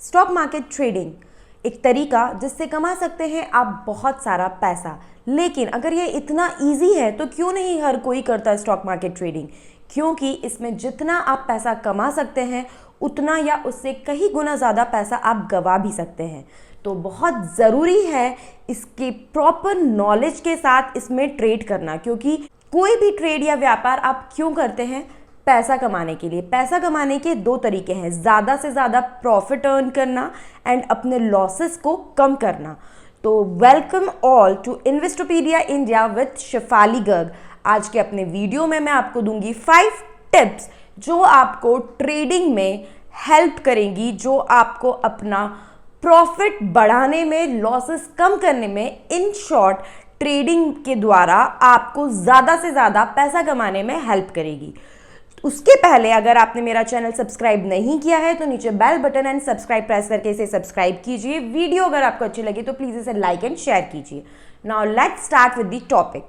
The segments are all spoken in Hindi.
स्टॉक मार्केट ट्रेडिंग एक तरीका जिससे कमा सकते हैं आप बहुत सारा पैसा। लेकिन अगर ये इतना इजी है तो क्यों नहीं हर कोई करता है स्टॉक मार्केट ट्रेडिंग? क्योंकि इसमें जितना आप पैसा कमा सकते हैं उतना या उससे कहीं गुना ज़्यादा पैसा आप गवा भी सकते हैं। तो बहुत ज़रूरी है इसके प्रॉपर नॉलेज के साथ इसमें ट्रेड करना, क्योंकि कोई भी ट्रेड या व्यापार आप क्यों करते हैं? पैसा कमाने के लिए। पैसा कमाने के दो तरीके हैं, ज़्यादा से ज़्यादा प्रॉफिट अर्न करना एंड अपने लॉसेस को कम करना। तो welcome all to Investopedia India with Shefali Garg. आज के अपने वीडियो में मैं आपको दूंगी 5 टिप्स जो आपको ट्रेडिंग में हेल्प करेंगी, जो आपको अपना प्रॉफिट बढ़ाने में, लॉसेस कम करने में, इन शॉर्ट ट्रेडिंग के द्वारा आपको ज़्यादा से ज़्यादा पैसा कमाने में हेल्प करेगी। उसके पहले अगर आपने मेरा चैनल सब्सक्राइब नहीं किया है तो नीचे bell button and subscribe press करके इसे सब्सक्राइब कीजिए। वीडियो अगर आपको अच्छी लगी तो प्लीज़ इसे लाइक एंड शेयर कीजिए। Now let's start with the topic.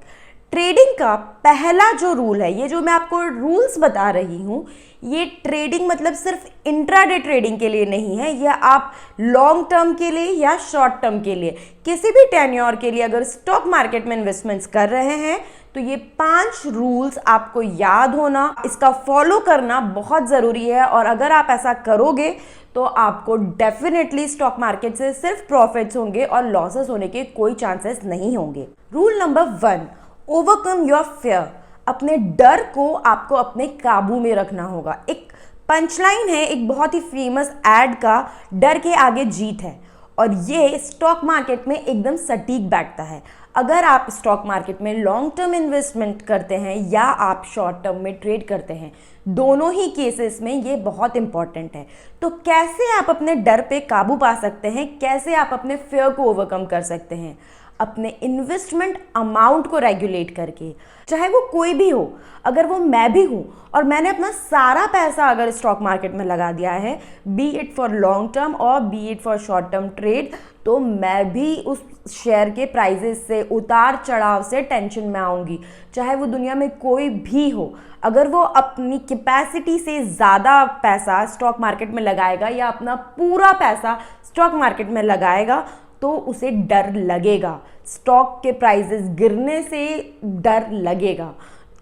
Trading का पहला जो रूल है, ये जो मैं आपको रूल्स बता रही हूँ, ये ट्रेडिंग मतलब सिर्फ इंट्राडे ट्रेडिंग के लिए नहीं है। यह आप लॉन्ग टर्म के लिए या शॉर्ट टर्म के लिए, किसी भी टेन्योर के लिए अगर स्टॉक मार्केट में इन्वेस्टमेंट्स कर रहे हैं तो ये 5 रूल्स आपको याद होना, इसका फॉलो करना बहुत ज़रूरी है। और अगर आप ऐसा करोगे तो आपको डेफिनेटली स्टॉक मार्केट से सिर्फ प्रॉफिट्स होंगे और लॉसेस होने के कोई चांसेस नहीं होंगे। Rule number 1, overcome your fear. अपने डर को आपको अपने काबू में रखना होगा। एक पंचलाइन है एक बहुत ही फेमस एड का, डर के आगे जीत है, और ये स्टॉक मार्केट में एकदम सटीक बैठता है। अगर आप स्टॉक मार्केट में लॉन्ग टर्म इन्वेस्टमेंट करते हैं या आप शॉर्ट टर्म में ट्रेड करते हैं, दोनों ही केसेस में ये बहुत इंपॉर्टेंट है। तो कैसे आप अपने डर पे काबू पा सकते हैं, कैसे आप अपने फियर को ओवरकम कर सकते हैं? अपने इन्वेस्टमेंट अमाउंट को रेगुलेट करके, चाहे वो कोई भी हो। अगर वो मैं भी हूँ और मैंने अपना सारा पैसा अगर स्टॉक मार्केट में लगा दिया है, be it for long term और be it for short term trade, तो मैं भी उस शेयर के प्राइजेस से, उतार चढ़ाव से टेंशन में आऊँगी, चाहे वो दुनिया में कोई भी हो। अगर वो अपनी कैपेसिटी से ज़्यादा पैसा स्टॉक मार्केट में लगाएगा या अपना पूरा पैसा स्टॉक मार्केट में लगाएगा तो उसे डर लगेगा, स्टॉक के प्राइजेस गिरने से डर लगेगा।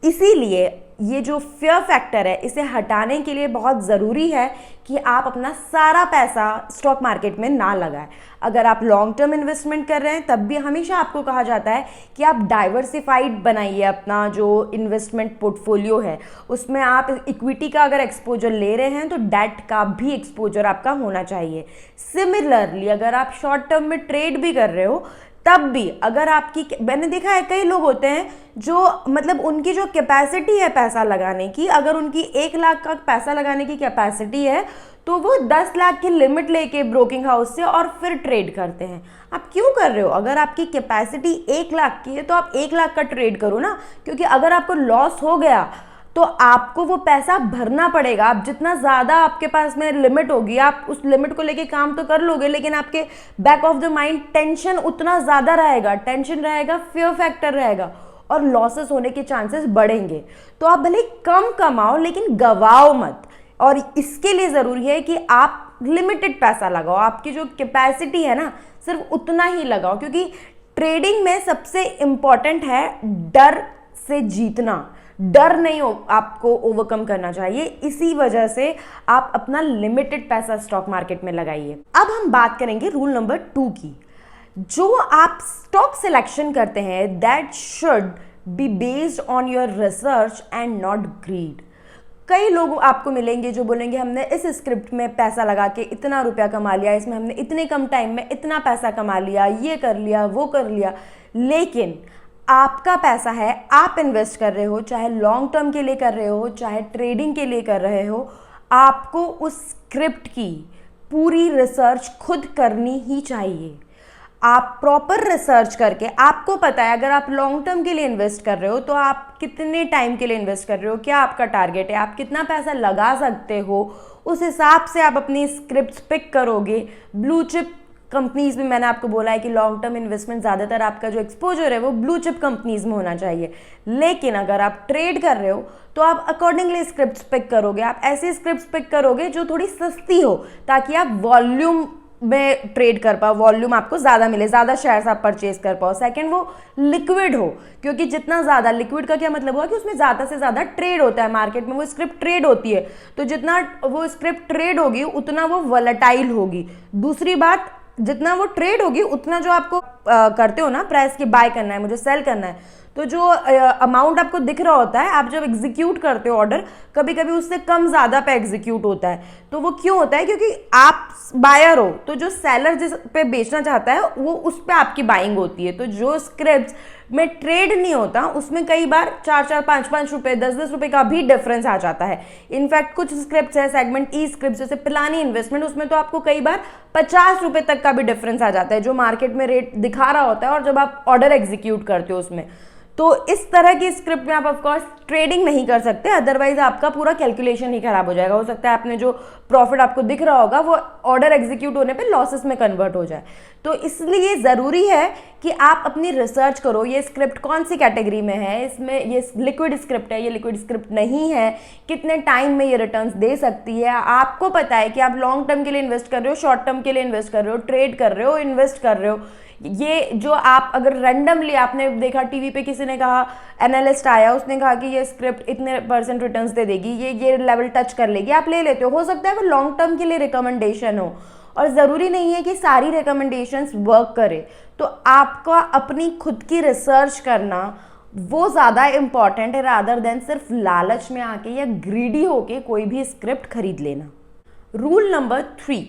इसीलिए ये जो फियर फैक्टर है, इसे हटाने के लिए बहुत ज़रूरी है कि आप अपना सारा पैसा स्टॉक मार्केट में ना लगाएं। अगर आप लॉन्ग टर्म इन्वेस्टमेंट कर रहे हैं तब भी हमेशा आपको कहा जाता है कि आप डाइवर्सिफाइड बनाइए अपना जो इन्वेस्टमेंट पोर्टफोलियो है। उसमें आप इक्विटी का अगर एक्सपोजर ले रहे हैं तो डेट का भी एक्सपोजर आपका होना चाहिए। सिमिलरली अगर आप शॉर्ट टर्म में ट्रेड भी कर रहे हो तब भी अगर आपकी, मैंने देखा है कई लोग होते हैं जो मतलब उनकी जो कैपेसिटी है पैसा लगाने की, अगर उनकी 1 लाख का पैसा लगाने की कैपेसिटी है तो वो 10 लाख की लिमिट लेके ब्रोकिंग हाउस से और फिर ट्रेड करते हैं। आप क्यों कर रहे हो? अगर आपकी कैपेसिटी 1 लाख की है तो आप 1 लाख का ट्रेड करो ना, क्योंकि अगर आपको लॉस हो गया तो आपको वो पैसा भरना पड़ेगा। आप जितना ज़्यादा आपके पास में लिमिट होगी, आप उस लिमिट को लेके काम तो कर लोगे, लेकिन आपके back of the mind tension उतना ज़्यादा रहेगा, टेंशन रहेगा, फियर फैक्टर रहेगा और लॉसेस होने के चांसेस बढ़ेंगे। तो आप भले कम कमाओ लेकिन गवाओ मत। और इसके लिए ज़रूरी है कि आप लिमिटेड पैसा लगाओ, आपकी जो कैपेसिटी है ना सिर्फ उतना ही लगाओ, क्योंकि ट्रेडिंग में सबसे इम्पॉर्टेंट है डर से जीतना। डर नहीं हो आपको ओवरकम करना चाहिए, इसी वजह से आप अपना लिमिटेड पैसा स्टॉक मार्केट में लगाइए। अब हम बात करेंगे रूल नंबर 2 की। जो आप स्टॉक सिलेक्शन करते हैं that should be based on your research and not greed. कई लोग आपको मिलेंगे जो बोलेंगे हमने इस स्क्रिप्ट में पैसा लगा के इतना रुपया कमा लिया, इसमें हमने इतने कम टाइम में इतना पैसा कमा लिया, ये कर लिया, वो कर लिया। लेकिन आपका पैसा है, आप इन्वेस्ट कर रहे हो, चाहे लॉन्ग टर्म के लिए कर रहे हो, चाहे ट्रेडिंग के लिए कर रहे हो, आपको उस स्क्रिप्ट की पूरी रिसर्च खुद करनी ही चाहिए। आप प्रॉपर रिसर्च करके, आपको पता है अगर आप लॉन्ग टर्म के लिए इन्वेस्ट कर रहे हो तो आप कितने टाइम के लिए इन्वेस्ट कर रहे हो, क्या आपका टारगेट है, आप कितना पैसा लगा सकते हो, उस हिसाब से आप अपनी स्क्रिप्ट्स पिक करोगे। ब्लू चिप कंपनीज में मैंने आपको बोला है कि लॉन्ग टर्म इन्वेस्टमेंट ज़्यादातर आपका जो एक्सपोजर है वो ब्लू चिप कंपनीज में होना चाहिए, लेकिन अगर आप ट्रेड कर रहे हो तो आप अकॉर्डिंगली स्क्रिप्ट्स पिक करोगे, आप ऐसी स्क्रिप्ट्स पिक करोगे जो थोड़ी सस्ती हो, ताकि आप वॉल्यूम में ट्रेड कर पाओ, वॉल्यूम आपको ज़्यादा मिले, ज़्यादा शेयर्स आप परचेज कर पाओ। सेकंड, वो लिक्विड हो, क्योंकि जितना ज़्यादा लिक्विड का क्या मतलब हुआ कि उसमें ज़्यादा से ज़्यादा ट्रेड होता है, मार्केट में वो स्क्रिप्ट ट्रेड होती है, तो जितना वो स्क्रिप्ट ट्रेड होगी उतना वो वोलेटाइल होगी। दूसरी बात, जितना वो ट्रेड होगी उतना जो आपको करते हो ना प्राइस की बाय करना है, मुझे सेल करना है, तो जो अमाउंट आपको दिख रहा होता है, आप जब एग्जीक्यूट करते हो ऑर्डर, कभी कभी उससे कम ज़्यादा पे एग्जीक्यूट होता है। तो वो क्यों होता है? क्योंकि आप बायर हो, तो जो सेलर जिस पे बेचना चाहता है वो उस पे आपकी बाइंग होती है। तो जो स्क्रिप्ट्स में ट्रेड नहीं होता उसमें कई बार 4-4, 5-5 रुपए, 10-10 रुपए का भी डिफरेंस आ जाता है। इनफैक्ट कुछ स्क्रिप्ट्स है सेगमेंट ई स्क्रिप्ट, जैसे पिलानी इन्वेस्टमेंट, उसमें तो आपको कई बार 50 रुपए तक का भी डिफरेंस आ जाता है, जो मार्केट में रेट दिखा रहा होता है और जब आप ऑर्डर एग्जीक्यूट करते हो उसमें। तो इस तरह की स्क्रिप्ट में आप ऑफकोर्स ट्रेडिंग नहीं कर सकते, अदरवाइज आपका पूरा कैलकुलेशन ही खराब हो जाएगा। हो सकता है आपने जो प्रॉफिट आपको दिख रहा होगा वो ऑर्डर एग्जीक्यूट होने पे लॉसेस में कन्वर्ट हो जाए। तो इसलिए ज़रूरी है कि आप अपनी रिसर्च करो, ये स्क्रिप्ट कौन सी कैटेगरी में है, इसमें ये लिक्विड स्क्रिप्ट है, ये लिक्विड स्क्रिप्ट नहीं है, कितने टाइम में ये रिटर्न्स दे सकती है। आपको पता है कि आप लॉन्ग टर्म के लिए इन्वेस्ट कर रहे हो, शॉर्ट टर्म के लिए इन्वेस्ट कर रहे हो, ट्रेड कर रहे हो, इन्वेस्ट कर रहे हो। ये जो आप अगर रैंडमली आपने देखा टीवी पे किसी ने कहा, एनालिस्ट आया उसने कहा कि ये स्क्रिप्ट इतने % रिटर्न्स दे देगी, ये लेवल टच कर लेगी, आप ले लेते हो सकता है वो लॉन्ग टर्म के लिए रिकमेंडेशन हो, और ज़रूरी नहीं है कि सारी रिकमेंडेशंस वर्क करे। तो आपका अपनी खुद की रिसर्च करना वो ज़्यादा इंपॉर्टेंट है रादर देन सिर्फ लालच में आके या ग्रीडी होके कोई भी स्क्रिप्ट खरीद लेना। Rule number 3,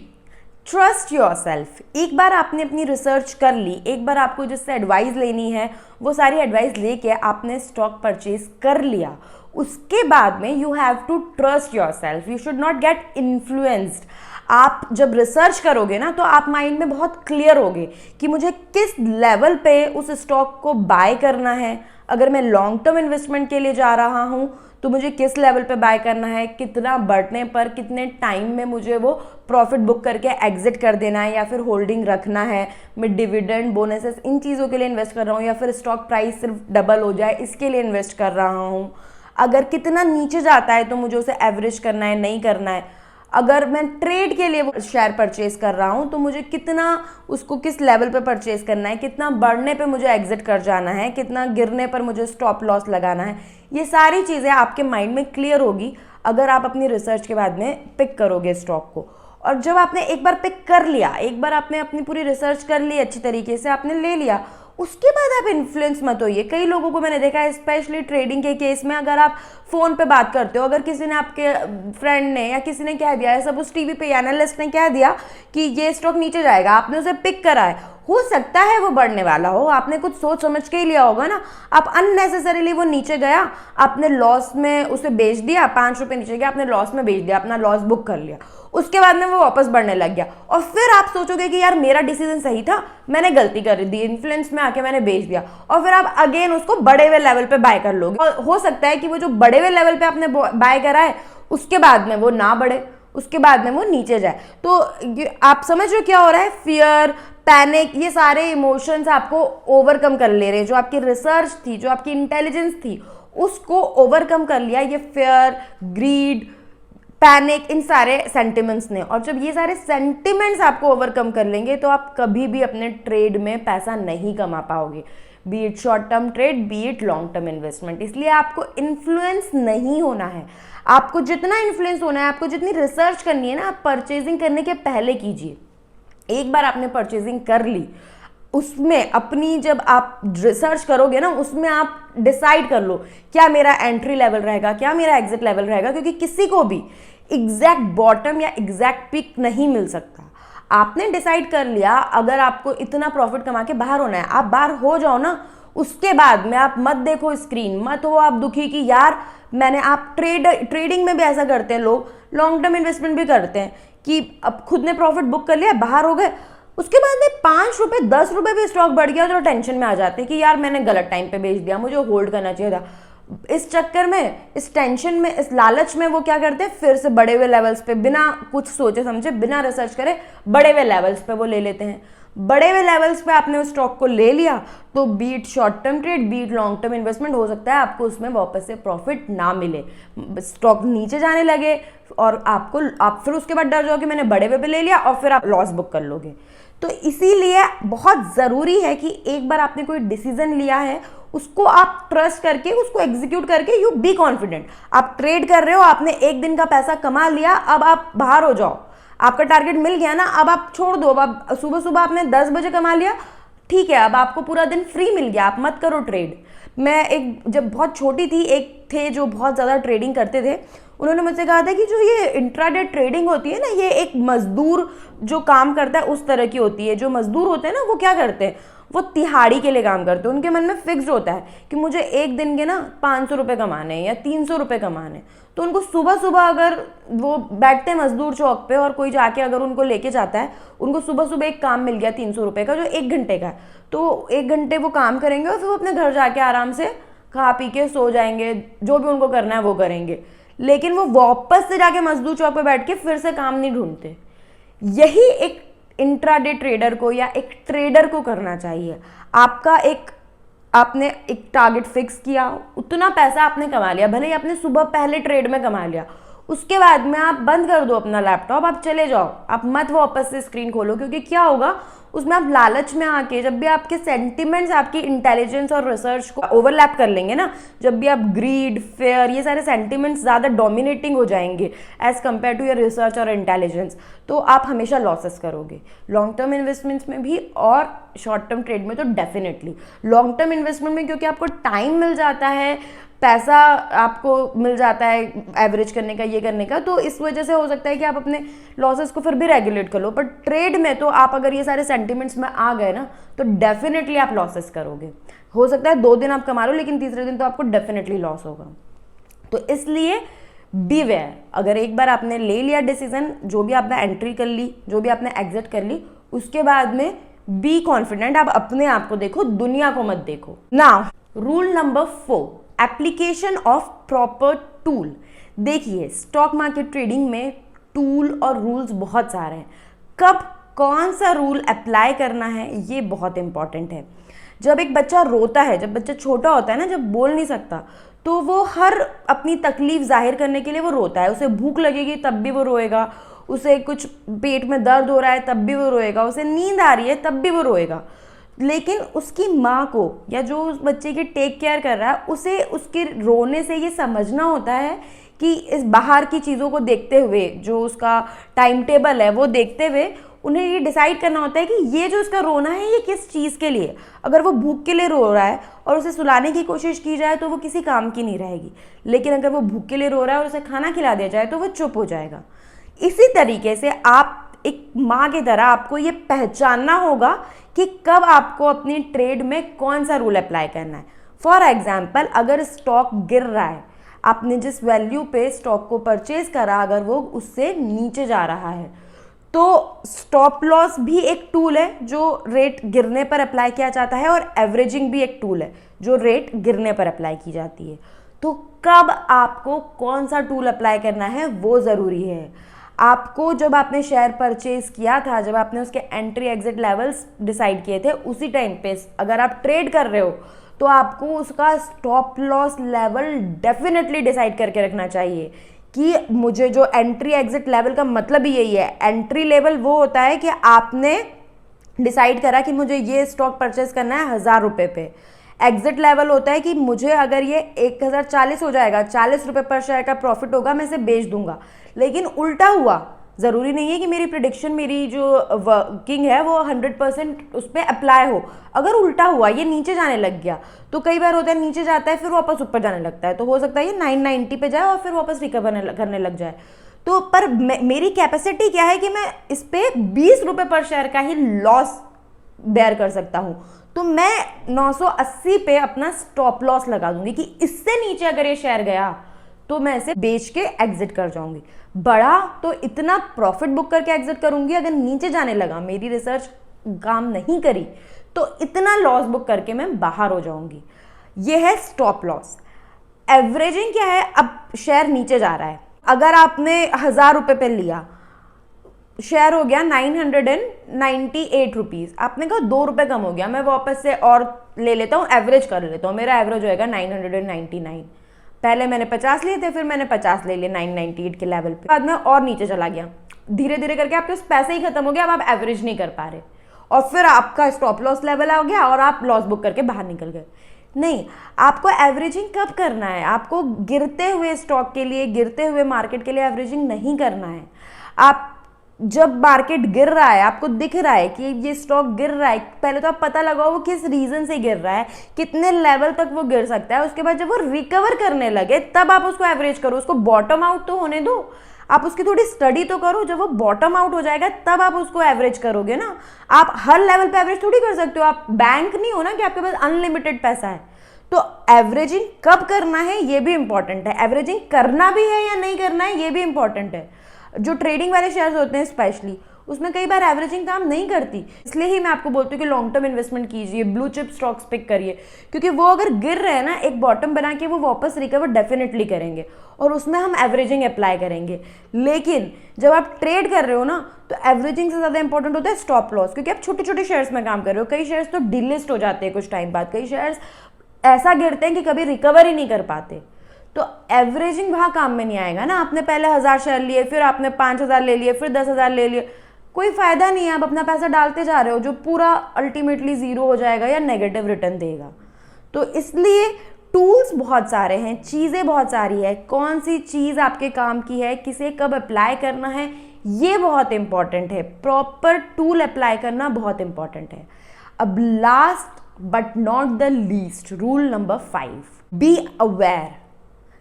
trust your self. एक बार आपने अपनी रिसर्च कर ली, एक बार आपको जिससे एडवाइस लेनी है वो सारी एडवाइस लेके आपने स्टॉक परचेज कर लिया, उसके बाद में you have to trust yourself, you should not get influenced. आप जब रिसर्च करोगे ना तो आप माइंड में बहुत क्लियर होगे कि मुझे किस लेवल पे उस स्टॉक को बाय करना है। अगर मैं लॉन्ग टर्म इन्वेस्टमेंट के लिए जा रहा हूँ तो मुझे किस लेवल पे बाय करना है, कितना बढ़ने पर कितने टाइम में मुझे वो प्रॉफिट बुक करके एग्जिट कर देना है या फिर होल्डिंग रखना है, मैं डिविडेंड, बोनसेस, इन चीज़ों के लिए इन्वेस्ट कर रहा हूँ या फिर स्टॉक प्राइस सिर्फ डबल हो जाए इसके लिए इन्वेस्ट कर रहा हूँ। अगर कितना नीचे जाता है तो मुझे उसे एवरेज करना है, नहीं करना है। अगर मैं ट्रेड के लिए शेयर परचेज कर रहा हूँ तो मुझे कितना उसको किस लेवल पे परचेज करना है, कितना बढ़ने पे मुझे एग्जिट कर जाना है, कितना गिरने पर मुझे स्टॉप लॉस लगाना है। ये सारी चीज़ें आपके माइंड में क्लियर होगी अगर आप अपनी रिसर्च के बाद में पिक करोगे स्टॉक को। और जब आपने एक बार पिक कर लिया, एक बार आपने अपनी पूरी रिसर्च कर ली अच्छी तरीके से, आपने ले लिया, उसके बाद आप इन्फ्लुएंस मत होइए। कई लोगों को मैंने देखा है स्पेशली ट्रेडिंग के केस में, अगर आप फ़ोन पे बात करते हो, अगर किसी ने आपके फ्रेंड ने या किसी ने कह दिया है, सब उस टीवी पे एनालिस्ट ने कह दिया कि ये स्टॉक नीचे जाएगा, आपने उसे पिक करा है, हो सकता है वो बढ़ने वाला हो, आपने कुछ सोच समझ के ही लिया होगा ना, आप अननेसेसरीली वो नीचे गया, आपने लॉस में उसे बेच दिया, 5 रुपये नीचे गया, आपने लॉस में बेच दिया, अपना लॉस बुक कर लिया, उसके बाद में वो वापस बढ़ने लग गया, और फिर आप सोचोगे कि यार मेरा डिसीजन सही था, मैंने गलती कर दी, इन्फ्लुएंस में आके मैंने बेच दिया, और फिर आप अगेन उसको बड़े हुए लेवल पे बाय कर लोगे। और हो सकता है कि वो जो बड़े हुए लेवल पे आपने बाय करा है उसके बाद में वो ना बढ़े, उसके बाद में वो नीचे जाए। तो आप समझ रहे हो क्या हो रहा है? फियर, पैनिक, ये सारे इमोशंस आपको ओवरकम कर ले रहे हैं। जो आपकी रिसर्च थी, जो आपकी इंटेलिजेंस थी, उसको ओवरकम कर लिया ये फियर, ग्रीड, पैनिक, इन सारे सेंटिमेंट्स ने। और जब ये सारे सेंटिमेंट्स आपको ओवरकम कर लेंगे तो आप कभी भी अपने ट्रेड में पैसा नहीं कमा पाओगे, B it short term trade, B it long term investment. इसलिए आपको इन्फ्लुएंस नहीं होना है। आपको जितना इन्फ्लुएंस होना है, आपको जितनी रिसर्च करनी है ना, आप परचेजिंग करने के पहले कीजिए। एक बार आपने परचेजिंग कर ली, उसमें अपनी जब आप रिसर्च करोगे ना, उसमें आप डिसाइड कर लो क्या मेरा एंट्री लेवल रहेगा, क्या मेरा एग्जिट लेवल रहेगा, क्योंकि किसी को भी एग्जैक्ट बॉटम या एग्जैक्ट पिक नहीं मिल सकता। आपने डिसाइड कर लिया अगर आपको इतना प्रॉफिट कमा के बाहर होना है, आप बाहर हो जाओ ना, उसके बाद में आप मत देखो स्क्रीन, मत हो आप दुखी कि यार मैंने, आप ट्रेडिंग में भी ऐसा करते हैं लोग, लॉन्ग टर्म इन्वेस्टमेंट भी करते हैं कि अब खुद ने प्रॉफिट बुक कर लिया, बाहर हो गए, उसके बाद में 5 रुपए 10 रुपए भी स्टॉक बढ़ गया तो टेंशन में आ जाते हैं कि यार मैंने गलत टाइम पे बेच दिया, मुझे होल्ड करना चाहिए था। इस चक्कर में, इस टेंशन में, इस लालच में वो क्या करते हैं, फिर से बढ़े हुए लेवल्स पे बिना कुछ सोचे समझे, बिना रिसर्च करे बढ़े हुए लेवल्स पे वो ले लेते हैं। बढ़े हुए लेवल्स पे आपने उस स्टॉक को ले लिया तो be it short term trade, be it long term investment, हो सकता है आपको उसमें वापस से प्रॉफिट ना मिले, स्टॉक नीचे जाने लगे और आप फिर उसके बाद डर जाओ कि मैंने बढ़े हुए पे ले लिया और फिर आप लॉस बुक कर लोगे। तो इसीलिए बहुत ज़रूरी है कि एक बार आपने कोई डिसीजन लिया है उसको आप ट्रस्ट करके उसको एग्जीक्यूट करके यू बी कॉन्फिडेंट। आप ट्रेड कर रहे हो, आपने एक दिन का पैसा कमा लिया, अब आप बाहर हो जाओ, आपका टारगेट मिल गया ना, अब आप छोड़ दो। अब आप सुबह सुबह आपने 10 बजे कमा लिया, ठीक है, अब आपको पूरा दिन फ्री मिल गया, आप मत करो ट्रेड। मैं जब बहुत छोटी थी, एक थे जो बहुत ज़्यादा ट्रेडिंग करते थे, उन्होंने मुझसे कहा था कि जो ये इंट्राडे ट्रेडिंग होती है ना, ये एक मजदूर जो काम करता है उस तरह की होती है। जो मजदूर होते हैं ना, वो क्या करते हैं, वो तिहाड़ी के लिए काम करते हैं। उनके मन में फिक्स्ड होता है कि मुझे एक दिन के ना 500 रुपये कमाने हैं या 300 रुपये कमाने। तो उनको सुबह सुबह अगर वो बैठते हैं मजदूर चौक पे और कोई जाके अगर उनको लेके जाता है, उनको सुबह सुबह एक काम मिल गया 300 रुपये का जो 1 घंटे का है, तो 1 घंटे वो काम करेंगे और फिर वो अपने घर जाके आराम से खा पी के सो जाएंगे, जो भी उनको करना है वो करेंगे। लेकिन वो वापस से जाके मजदूर चौक पे बैठ के फिर से काम नहीं ढूंढते। यही एक इंट्राडे ट्रेडर को या एक ट्रेडर को करना चाहिए। आपने एक टारगेट फिक्स किया, उतना पैसा आपने कमा लिया, भले ही आपने सुबह पहले ट्रेड में कमा लिया, उसके बाद में आप बंद कर दो अपना लैपटॉप, आप चले जाओ, आप मत वापस से स्क्रीन खोलो। क्योंकि क्या होगा, उसमें आप लालच में आके, जब भी आपके सेंटिमेंट्स आपकी इंटेलिजेंस और रिसर्च को ओवरलैप कर लेंगे ना, जब भी आप ग्रीड, फेयर, ये सारे सेंटिमेंट्स ज़्यादा डोमिनेटिंग हो जाएंगे as compare to your research और इंटेलिजेंस, तो आप हमेशा लॉसेस करोगे, लॉन्ग टर्म इन्वेस्टमेंट्स में भी और शॉर्ट टर्म ट्रेड में तो डेफिनेटली। लॉन्ग टर्म इन्वेस्टमेंट में क्योंकि आपको टाइम मिल जाता है, पैसा आपको मिल जाता है एवरेज करने का, ये करने का, तो इस वजह से हो सकता है कि आप अपने लॉसेस को फिर भी रेगुलेट कर लो। पर ट्रेड में तो आप अगर ये सारे सेंटिमेंट्स में आ गए ना, तो डेफिनेटली आप लॉसेस करोगे। हो सकता है 2 दिन आप कमा लो, लेकिन तीसरे दिन तो आपको डेफिनेटली लॉस होगा। तो इसलिए बी वेयर, अगर एक बार आपने ले लिया डिसीजन, जो भी आपने एंट्री कर ली, जो भी आपने एग्जिट कर ली, उसके बाद में बी कॉन्फिडेंट। आप अपने आप को देखो, दुनिया को मत देखो। Now rule number 4, application of proper tool. देखिए, स्टॉक मार्केट ट्रेडिंग में टूल और रूल्स बहुत सारे हैं। कब कौन सा रूल अप्लाई करना है, ये बहुत इंपॉर्टेंट है। जब एक बच्चा रोता है, जब बच्चा छोटा होता है ना, जब बोल नहीं सकता, तो वो हर अपनी तकलीफ जाहिर करने के लिए वो रोता है। उसे भूख लगेगी तब भी वो रोएगा, उसे कुछ पेट में दर्द हो रहा है तब भी वो रोएगा, उसे नींद आ रही है तब भी वो रोएगा। लेकिन उसकी माँ को या जो उस बच्चे की टेक केयर कर रहा है, उसे उसके रोने से ये समझना होता है कि इस बाहर की चीज़ों को देखते हुए, जो उसका टाइम टेबल है वो देखते हुए, उन्हें ये डिसाइड करना होता है कि ये जो इसका रोना है ये किस चीज़ के लिए। अगर वो भूख के लिए रो रहा है और उसे सुलाने की कोशिश की जाए तो वो किसी काम की नहीं रहेगी। लेकिन अगर वो भूख के लिए रो रहा है और उसे खाना खिला दिया जाए तो वो चुप हो जाएगा। इसी तरीके से आप एक माँ की तरह आपको ये पहचानना होगा कि कब आपको अपनी ट्रेड में कौन सा रूल अप्लाई करना है। फॉर एग्जाम्पल, अगर स्टॉक गिर रहा है, आपने जिस वैल्यू पे स्टॉक को परचेज करा, अगर वो उससे नीचे जा रहा है, तो स्टॉप लॉस भी एक टूल है जो रेट गिरने पर अप्लाई किया जाता है, और एवरेजिंग भी एक टूल है जो रेट गिरने पर अप्लाई की जाती है। तो कब आपको कौन सा टूल अप्लाई करना है वो ज़रूरी है। आपको जब आपने शेयर परचेज किया था, जब आपने उसके एंट्री एग्जिट लेवल्स डिसाइड किए थे, उसी टाइम पे अगर आप ट्रेड कर रहे हो तो आपको उसका stop loss level definitely decide करके रखना चाहिए कि मुझे जो एंट्री एग्जिट लेवल का मतलब ही यही है। एंट्री लेवल वो होता है कि आपने डिसाइड करा कि मुझे ये स्टॉक परचेज करना है 1000 रुपये पे। एग्जिट लेवल होता है कि मुझे अगर ये 1040 हो जाएगा, 40 रुपये पर शेयर का प्रॉफिट होगा, मैं इसे बेच दूंगा। लेकिन उल्टा हुआ, ज़रूरी नहीं है कि मेरी प्रेडिक्शन, मेरी जो वर्किंग है वो 100% उस पर अप्लाई हो। अगर उल्टा हुआ, ये नीचे जाने लग गया, तो कई बार होता है नीचे जाता है फिर वापस ऊपर जाने लगता है, तो हो सकता है ये 990 पे जाए और फिर वापस रिकवर करने लग जाए। तो पर मेरी कैपेसिटी क्या है कि मैं इस पर 20 रुपये पर शेयर का ही लॉस बेयर कर सकता हूँ। तो मैं 980 पे अपना स्टॉप लॉस लगा दूंगी कि इससे नीचे अगर ये शेयर गया तो मैं इसे बेच के एग्जिट कर जाऊंगी। बड़ा तो इतना प्रॉफिट बुक करके एग्जिट करूंगी, अगर नीचे जाने लगा, मेरी रिसर्च काम नहीं करी, तो इतना लॉस बुक करके मैं बाहर हो जाऊंगी। ये है स्टॉप लॉस। एवरेजिंग क्या है, अब शेयर नीचे जा रहा है, अगर आपने 1000 रुपये पे लिया, शेयर हो गया 998 रुपीज़, आपने कहा 2 रुपये कम हो गया, मैं वापस से और ले लेता हूँ, एवरेज कर लेता हूँ, मेरा एवरेज होएगा 999। पहले मैंने 50 लिए थे, फिर मैंने 50 ले लिए 998 के लेवल पे, बाद में और नीचे चला गया, धीरे धीरे करके आपके उस पैसे ही खत्म हो गया, अब आप एवरेज नहीं कर पा रहे, और फिर आपका स्टॉप लॉस लेवल आ गया और आप लॉस बुक करके बाहर निकल गए। नहीं, आपको एवरेजिंग कब करना है, आपको गिरते हुए स्टॉक के लिए, गिरते हुए मार्केट के लिए एवरेजिंग नहीं करना है। आप जब मार्केट गिर रहा है, आपको दिख रहा है कि ये स्टॉक गिर रहा है, पहले तो आप पता लगाओ वो किस रीजन से गिर रहा है, कितने लेवल तक वो गिर सकता है, उसके बाद जब वो रिकवर करने लगे तब आप उसको एवरेज करो, उसको बॉटम आउट तो होने दो, आप उसकी थोड़ी स्टडी तो करो, जब वो बॉटम आउट हो जाएगा तब आप उसको एवरेज करोगे ना। आप हर लेवल पे एवरेज थोड़ी कर सकते हो, आप बैंक नहीं हो ना कि आपके पास अनलिमिटेड पैसा है। तो एवरेजिंग कब करना है ये भी इंपॉर्टेंट है, एवरेजिंग करना भी है या नहीं करना है ये भी इंपॉर्टेंट है। जो ट्रेडिंग वाले शेयर्स होते हैं स्पेशली, उसमें कई बार एवरेजिंग काम नहीं करती, इसलिए ही मैं आपको बोलती हूँ कि लॉन्ग टर्म इन्वेस्टमेंट कीजिए, ब्लू चिप स्टॉक्स पिक करिए, क्योंकि वो अगर गिर रहे हैं ना, एक बॉटम बना के वो वापस रिकवर डेफिनेटली करेंगे और उसमें हम एवरेजिंग अप्लाई करेंगे। लेकिन जब आप ट्रेड कर रहे हो ना, तो एवरेजिंग से ज़्यादा इंपॉर्टेंट होता है स्टॉप लॉस, क्योंकि आप छोटे छोटे शेयर्स में काम कर रहे हो, कई शेयर्स तो डिलिस्ट हो जाते हैं कुछ टाइम बाद, कई शेयर्स ऐसा गिरते हैं कि कभी रिकवर ही नहीं कर पाते। तो एवरेजिंग वहाँ काम में नहीं आएगा ना। आपने पहले 1000 शेयर लिए, फिर आपने 5000 ले लिए, फिर 10,000 ले लिए, कोई फायदा नहीं है, आप अपना पैसा डालते जा रहे हो जो पूरा अल्टीमेटली जीरो हो जाएगा या नेगेटिव रिटर्न देगा। तो इसलिए टूल्स बहुत सारे हैं, चीज़ें बहुत सारी है, कौन सी चीज़ आपके काम की है, किसे कब अप्लाई करना है, ये बहुत इंपॉर्टेंट है। प्रॉपर टूल अप्लाई करना बहुत इंपॉर्टेंट है। अब last but not the least, rule number 5, be aware.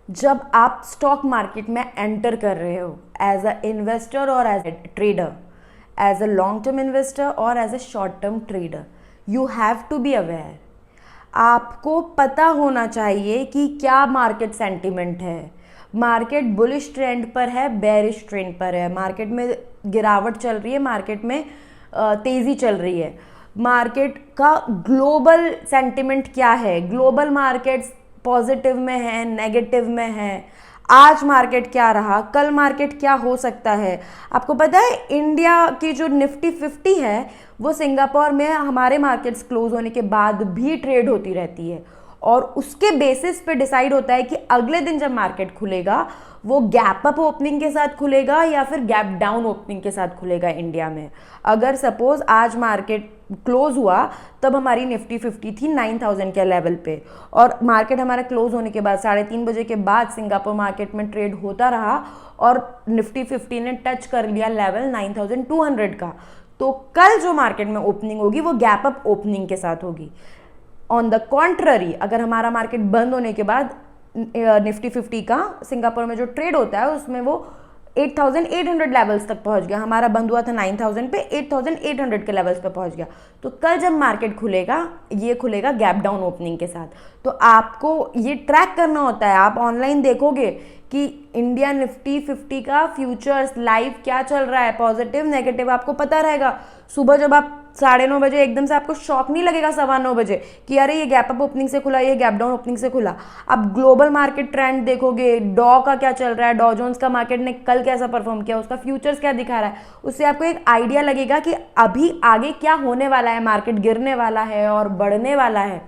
जब आप स्टॉक मार्केट में एंटर कर रहे हो एज अ इन्वेस्टर और as a trader, as a long term investor और as a short term trader, you have to be aware. आपको पता होना चाहिए कि क्या मार्केट सेंटिमेंट है, मार्केट बुलिश ट्रेंड पर है, बेरिश ट्रेंड पर है, मार्केट में गिरावट चल रही है, मार्केट में तेज़ी चल रही है, मार्केट का ग्लोबल सेंटिमेंट क्या है, ग्लोबल मार्केट्स पॉजिटिव में है, नेगेटिव में है, आज मार्केट क्या रहा, कल मार्केट क्या हो सकता है। आपको पता है इंडिया की जो निफ्टी 50 है वो सिंगापुर में हमारे मार्केट्स क्लोज होने के बाद भी ट्रेड होती रहती है, और उसके बेसिस पे डिसाइड होता है कि अगले दिन जब मार्केट खुलेगा वो गैप अप ओपनिंग के साथ खुलेगा या फिर गैप डाउन ओपनिंग के साथ खुलेगा इंडिया में। अगर सपोज आज मार्केट क्लोज हुआ तब हमारी निफ्टी 50 थी 9000 के लेवल पे, और मार्केट हमारा क्लोज होने के बाद 3:30 बजे के बाद सिंगापुर मार्केट में ट्रेड होता रहा और निफ्टी 50 ने टच कर लिया लेवल 9200 का, तो कल जो मार्केट में ओपनिंग होगी वो गैप अप ओपनिंग के साथ होगी। ऑन द कॉन्ट्ररी, अगर हमारा मार्केट बंद होने के बाद निफ्टी 50 का सिंगापुर में जो ट्रेड होता है उसमें वो 8800 लेवल्स तक पहुंच गया, हमारा बंद हुआ था 9000 पे, 8800 के लेवल्स पे पहुंच गया, तो कल जब मार्केट खुलेगा ये खुलेगा गैप डाउन ओपनिंग के साथ। तो आपको ये ट्रैक करना होता है, आप ऑनलाइन देखोगे कि इंडिया निफ्टी 50 का फ्यूचर्स लाइव क्या चल रहा है, पॉजिटिव नेगेटिव आपको पता रहेगा। सुबह जब आप 9:30 बजे एकदम से आपको शॉक नहीं लगेगा 9:15 बजे कि अरे ये गैप अप ओपनिंग से खुला, ये गैप डाउन ओपनिंग से खुला। आप ग्लोबल मार्केट ट्रेंड देखोगे, डॉ का क्या चल रहा है, डॉ जोन्स का मार्केट ने कल कैसा परफॉर्म किया, उसका फ्यूचर्स क्या दिखा रहा है, उससे आपको एक आइडिया लगेगा कि अभी आगे क्या होने वाला है, मार्केट गिरने वाला है और बढ़ने वाला है।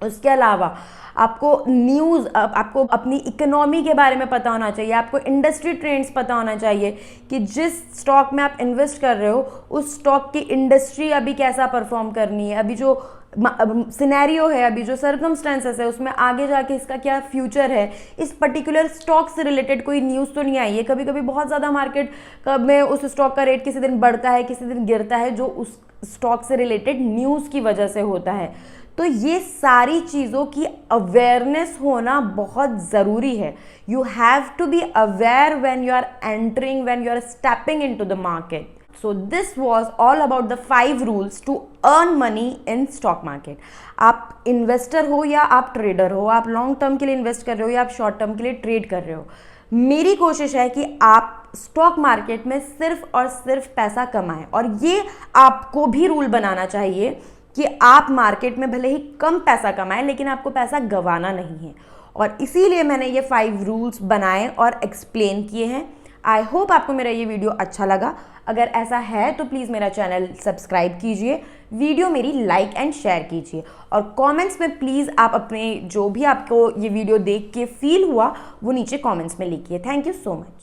उसके अलावा आपको न्यूज़, आपको अपनी इकोनॉमी के बारे में पता होना चाहिए, आपको इंडस्ट्री ट्रेंड्स पता होना चाहिए कि जिस स्टॉक में आप इन्वेस्ट कर रहे हो उस स्टॉक की इंडस्ट्री अभी कैसा परफॉर्म करनी है, अभी जो सिनेरियो है, अभी जो सर्कमस्टेंसेस है उसमें आगे जाके इसका क्या फ्यूचर है। इस पर्टिकुलर स्टॉक से रिलेटेड कोई न्यूज़ तो नहीं आई है, कभी कभी बहुत ज़्यादा मार्केट में उस स्टॉक का रेट किसी दिन बढ़ता है किसी दिन गिरता है, जो उस स्टॉक से रिलेटेड न्यूज़ की वजह से होता है। तो ये सारी चीज़ों की अवेयरनेस होना बहुत ज़रूरी है। You have to be aware when you are entering, when you are stepping into the market. So this was all about the 5 rules to earn money in stock market. आप इन्वेस्टर हो या आप ट्रेडर हो, आप लॉन्ग टर्म के लिए इन्वेस्ट कर रहे हो या आप शॉर्ट टर्म के लिए ट्रेड कर रहे हो, मेरी कोशिश है कि आप स्टॉक मार्केट में सिर्फ और सिर्फ पैसा कमाएं। और ये आपको भी रूल बनाना चाहिए कि आप मार्केट में भले ही कम पैसा कमाएं लेकिन आपको पैसा गंवाना नहीं है। और इसीलिए मैंने ये 5 रूल्स बनाए और एक्सप्लेन किए हैं। आई होप आपको मेरा ये वीडियो अच्छा लगा। अगर ऐसा है तो प्लीज़ मेरा चैनल सब्सक्राइब कीजिए, वीडियो मेरी लाइक एंड शेयर कीजिए, और कमेंट्स में प्लीज़ आप अपने जो भी आपको ये वीडियो देख के फील हुआ वो नीचे कमेंट्स में लिखिए। Thank you so much.